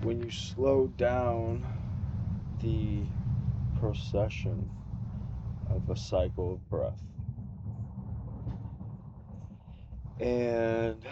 when you slow down the procession of a cycle of breath and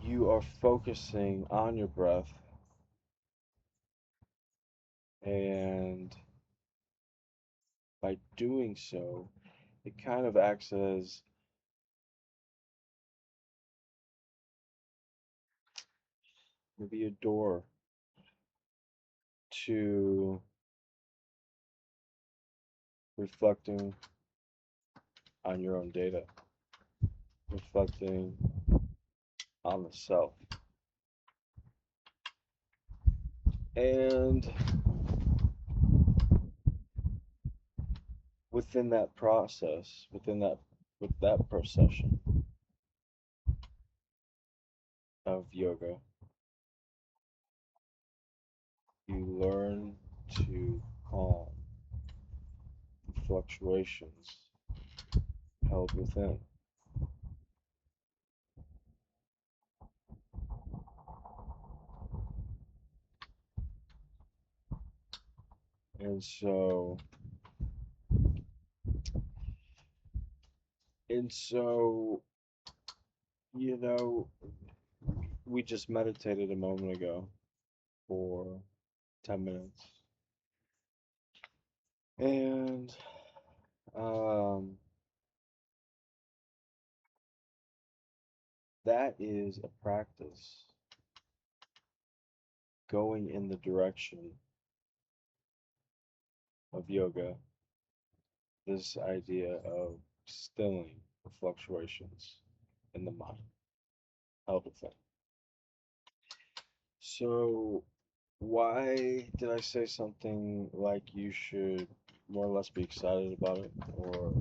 you are focusing on your breath, and by doing so, it kind of acts as maybe a door to reflecting on your own data, reflecting on the self. And within that process, with that procession of yoga, you learn to calm the fluctuations held within. And so and so, you know, we just meditated a moment ago for 10 minutes. And um that is a practice going in the direction of yoga, this idea of stilling the fluctuations in the mind, held within. So, why did I say something like you should more or less be excited about it, or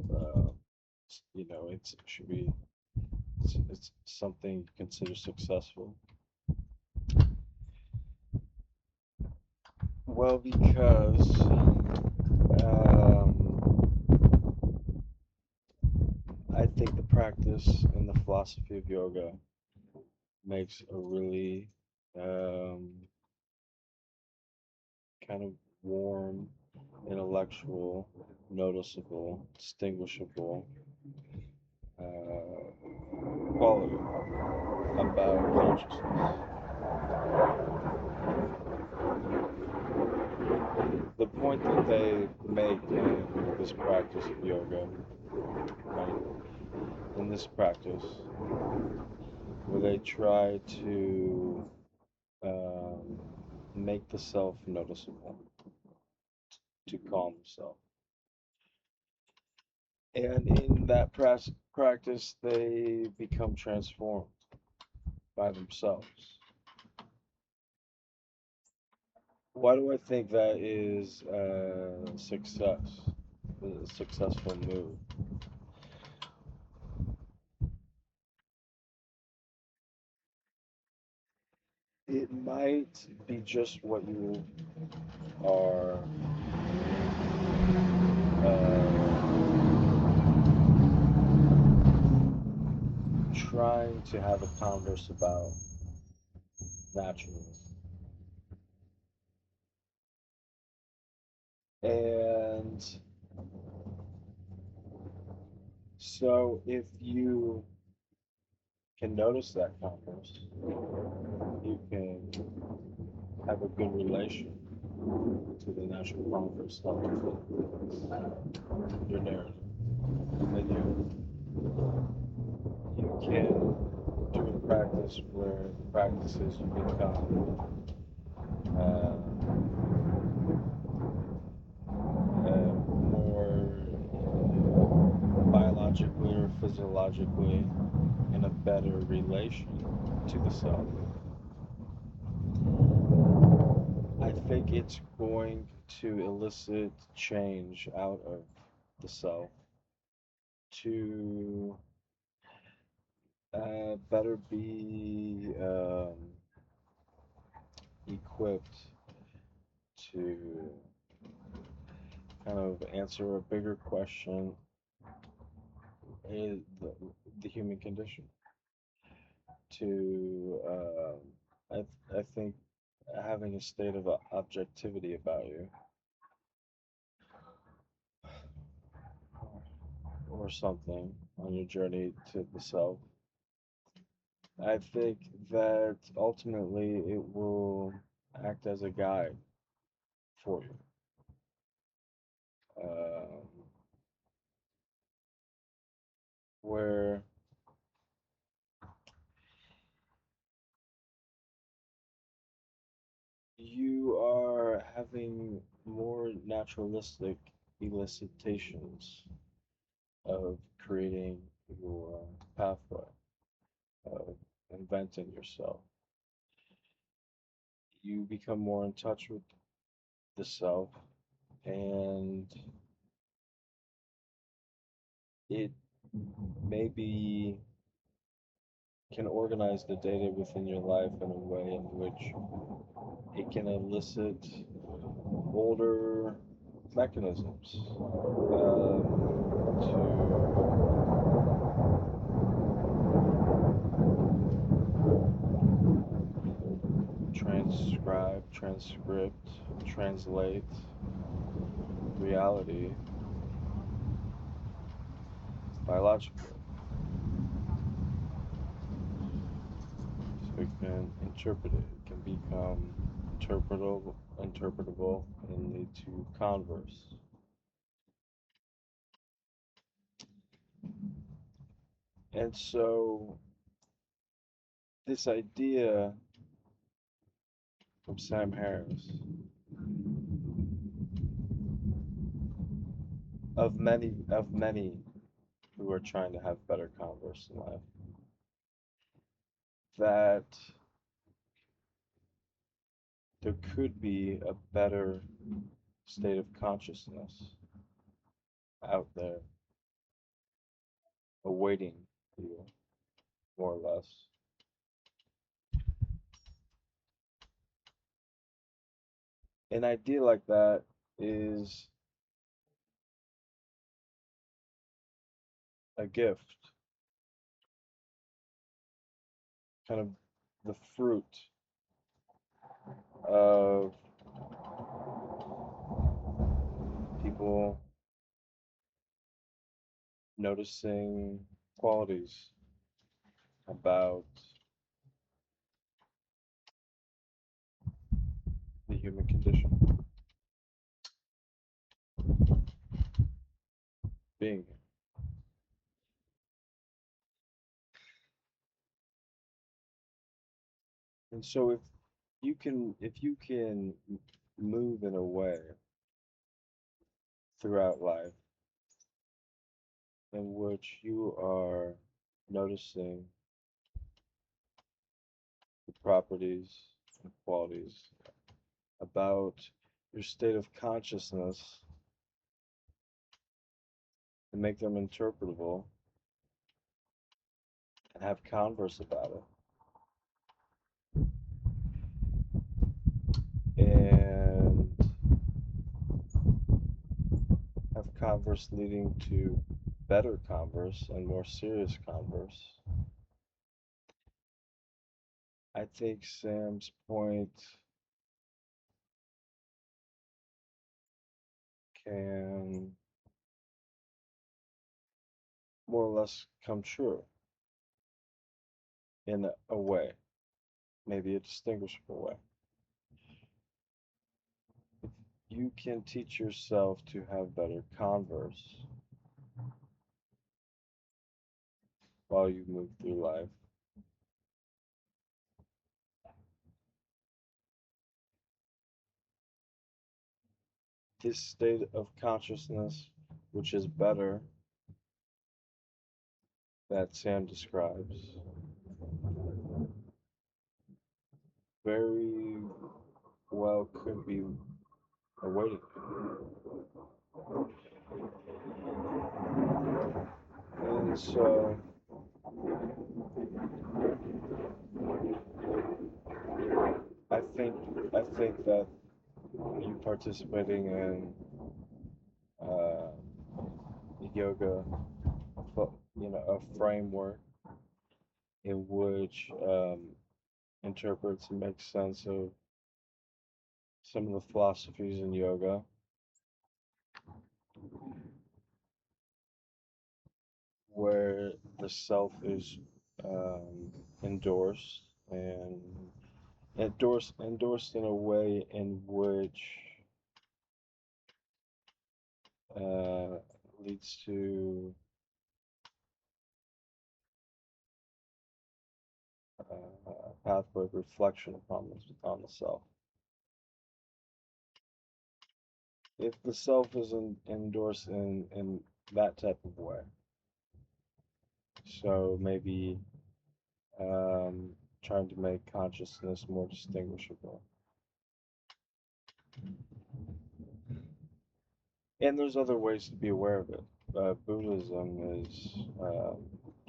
it should be it's something you consider successful? Well, because I think the practice and the philosophy of yoga makes a really um, kind of warm, intellectual, noticeable, distinguishable quality about consciousness. The point that they make in this practice of yoga, right, in this practice, where they try to um, make the self noticeable, to calm the self. And in that practice, they become transformed by themselves. Why do I think that is a successful move? It might be just what you are trying to have a converse about naturally. And so if you can notice that converse, you can have a good relation to the natural converse of your narrative. And you can do a practice where the practices you become uh, more biologically or physiologically in a better relation to the self. I think it's going to elicit change out of the self to better be equipped to kind of answer a bigger question: is the human condition. To I think having a state of objectivity about you, or something on your journey to the self, I think that ultimately it will act as a guide for you. Um, where you are having more naturalistic elicitations of creating your pathway, of inventing yourself. You become more in touch with the self, and it maybe can organize the data within your life in a way in which it can elicit older mechanisms to transcribe, transcript, translate reality biologically. So it can interpret it. It can become interpretable, and lead to converse. And so this idea from Sam Harris of many who are trying to have better converse in life, that there could be a better state of consciousness out there awaiting you, more or less. An idea like that is a gift, kind of the fruit of people noticing qualities about the human condition, being here. And so if you can move in a way throughout life in which you are noticing the properties and qualities about your state of consciousness and make them interpretable and have converse about it, and have converse leading to better converse and more serious converse. I think Sam's point can more or less come true in a way, maybe a distinguishable way. If you can teach yourself to have better converse while you move through life, this state of consciousness, which is better, that Sam describes, very well could be awaiting. And so I think I think that you participating in uh, yoga, a framework in which interprets and makes sense of some of the philosophies in yoga where the self is endorsed and endorsed in a way in which uh, leads to a pathway of reflection on the self. If the self is endorsed in that type of way, so maybe um, trying to make consciousness more distinguishable. And there's other ways to be aware of it. Buddhism is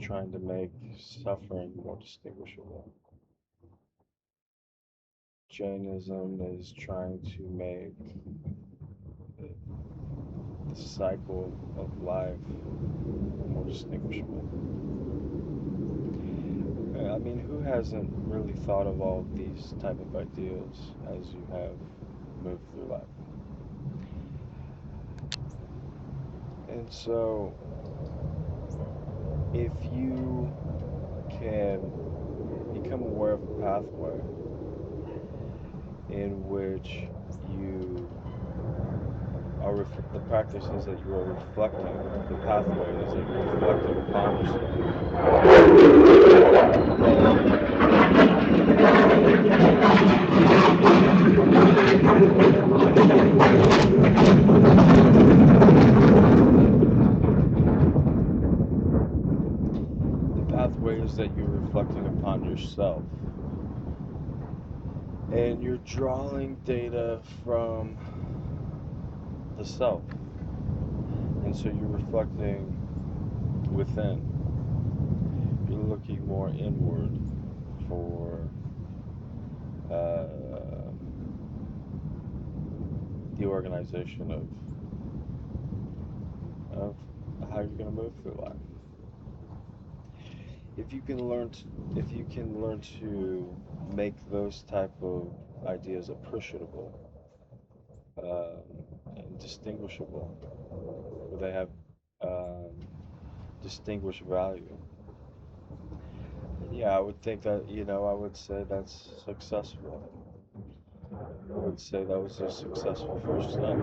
trying to make suffering more distinguishable. Jainism is trying to make the cycle of life more distinguishable. I mean, who hasn't really thought of all of these type of ideas as you have moved through life? And so, if you can become aware of a pathway in which you are the practice is that you are reflecting, the pathway is that you're reflecting upon yourself. The pathway is that you're reflecting upon yourself. And you're drawing data from the self. And so you're reflecting within. You're looking more inward for the organization of how you're going to move through life. If you can learn to make those type of ideas appreciable and distinguishable, where they have distinguished value. Yeah, I would think that, I would say that's successful. I would say that was a successful first step.